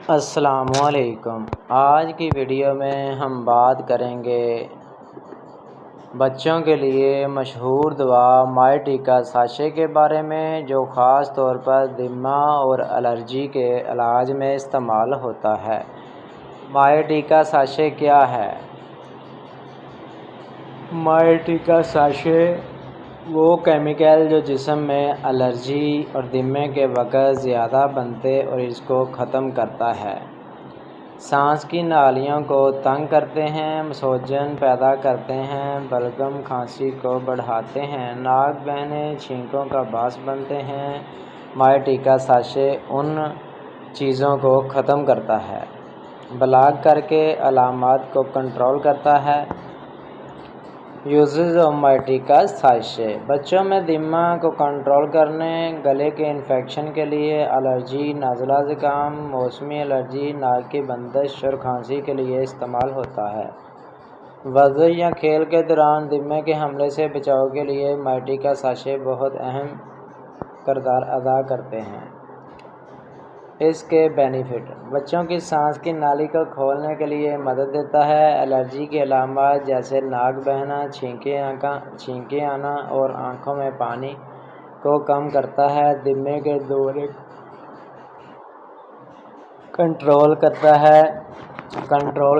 अस्सलामुअलैकुम। आज की वीडियो में हम बात करेंगे बच्चों के लिए मशहूर दवा माई टीका साशे के बारे में, जो ख़ास तौर पर दिम्मा और एलर्जी के इलाज में इस्तेमाल होता है। माई टीका साशे क्या है? माई टीका साशे वो केमिकल जो जिस्म में एलर्जी और दिम्मे के वक़्त ज़्यादा बनते और इसको ख़त्म करता है। सांस की नालियों को तंग करते हैं, सूजन पैदा करते हैं, बलगम खांसी को बढ़ाते हैं, नाक बहने छींकों का बास बनते हैं। माई टीका साशे उन चीज़ों को ख़त्म करता है, ब्लॉक करके अलामात को कंट्रोल करता है। यूज़ेस ऑफ माई टीका साशे: बच्चों में दिम्मा को कंट्रोल करने, गले के इन्फेक्शन के लिए, एलर्जी, नाज़ला ज़ुकाम, मौसमी एलर्जी, नाक की बंदिश और खांसी के लिए इस्तेमाल होता है। वर्जिश या खेल के दौरान दिम्मे के हमले से बचाव के लिए माई टीका साशे बहुत अहम किरदार अदा करते हैं। इसके बेनिफिट: बच्चों की सांस की नाली को खोलने के लिए मदद देता है। एलर्जी के अलामात जैसे नाक बहना, छींकें आना और आँखों में पानी को कम करता है। दिम्मे के दौरे कंट्रोल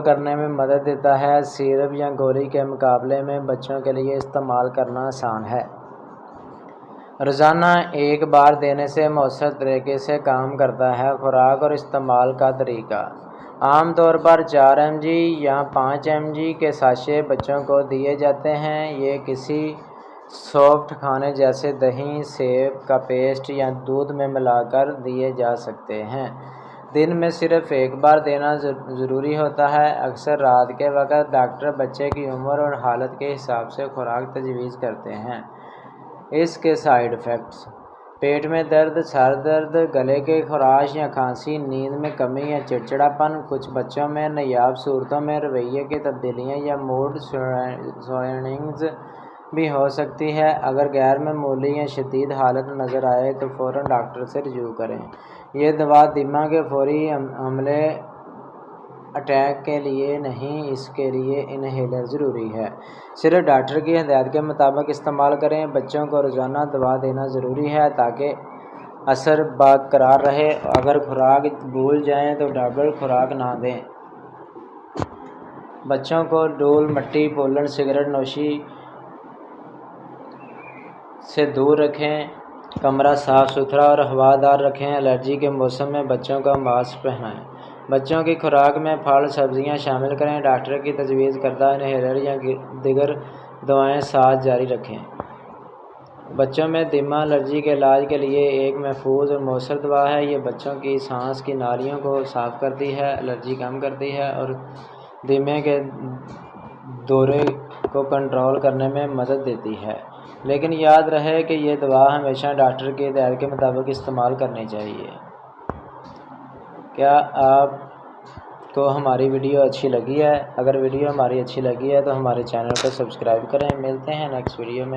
करने में मदद देता है। सिरप या गोली के मुकाबले में बच्चों के लिए इस्तेमाल करना आसान है। रोज़ाना एक बार देने से मौसर तरीके से काम करता है। खुराक और इस्तेमाल का तरीका: आम तौर पर 4 mg या 5 mg के साशे बच्चों को दिए जाते हैं। ये किसी सॉफ्ट खाने जैसे दही, सेब का पेस्ट या दूध में मिलाकर दिए जा सकते हैं। दिन में सिर्फ एक बार देना ज़रूरी होता है। अक्सर रात के वक़्त डॉक्टर बच्चे की उम्र और हालत के हिसाब से खुराक तजवीज़ करते हैं। इसके साइड इफ़ेक्ट्स: पेट में दर्द, सर दर्द, गले की खराश या खांसी, नींद में कमी या चिड़चिड़ापन। कुछ बच्चों में नायाब सूरतों में रवैये की तब्दीलियाँ या मूड स्विंग्स भी हो सकती है। अगर गैर मामूली या शदीद हालत नज़र आए तो फ़ौरन डॉक्टर से रजू करें। ये दवा दिम्मा के फौरी हमले अटैक के लिए नहीं, इसके लिए इन्हेलर ज़रूरी है। सिर्फ डॉक्टर की हिदायत के मुताबिक इस्तेमाल करें। बच्चों को रोज़ाना दवा देना ज़रूरी है ताकि असर बरकरार रहे। अगर खुराक भूल जाएं तो डबल खुराक ना दें। बच्चों को धूल, मिट्टी, पोलन, सिगरेट नोशी से दूर रखें। कमरा साफ़ सुथरा और हवादार रखें। एलर्जी के मौसम में बच्चों का मास्क पहनाएं। बच्चों की खुराक में फल सब्जियां शामिल करें। डॉक्टर की तजवीज़ करदा इन्हेलर या दीगर दवाएं साथ जारी रखें। बच्चों में दिम्मा एलर्जी के इलाज के लिए एक महफूज और मौसर दवा है। ये बच्चों की सांस की नालियों को साफ़ करती है, एलर्जी कम करती है और दिम्मे के दौरे को कंट्रोल करने में मदद देती है। लेकिन याद रहे कि यह दवा हमेशा डॉक्टर की हिदायत के मुताबिक इस्तेमाल करनी चाहिए। क्या आपको हमारी वीडियो अच्छी लगी है? अगर वीडियो हमारी अच्छी लगी है तो हमारे चैनल को सब्सक्राइब करें। मिलते हैं नेक्स्ट वीडियो में।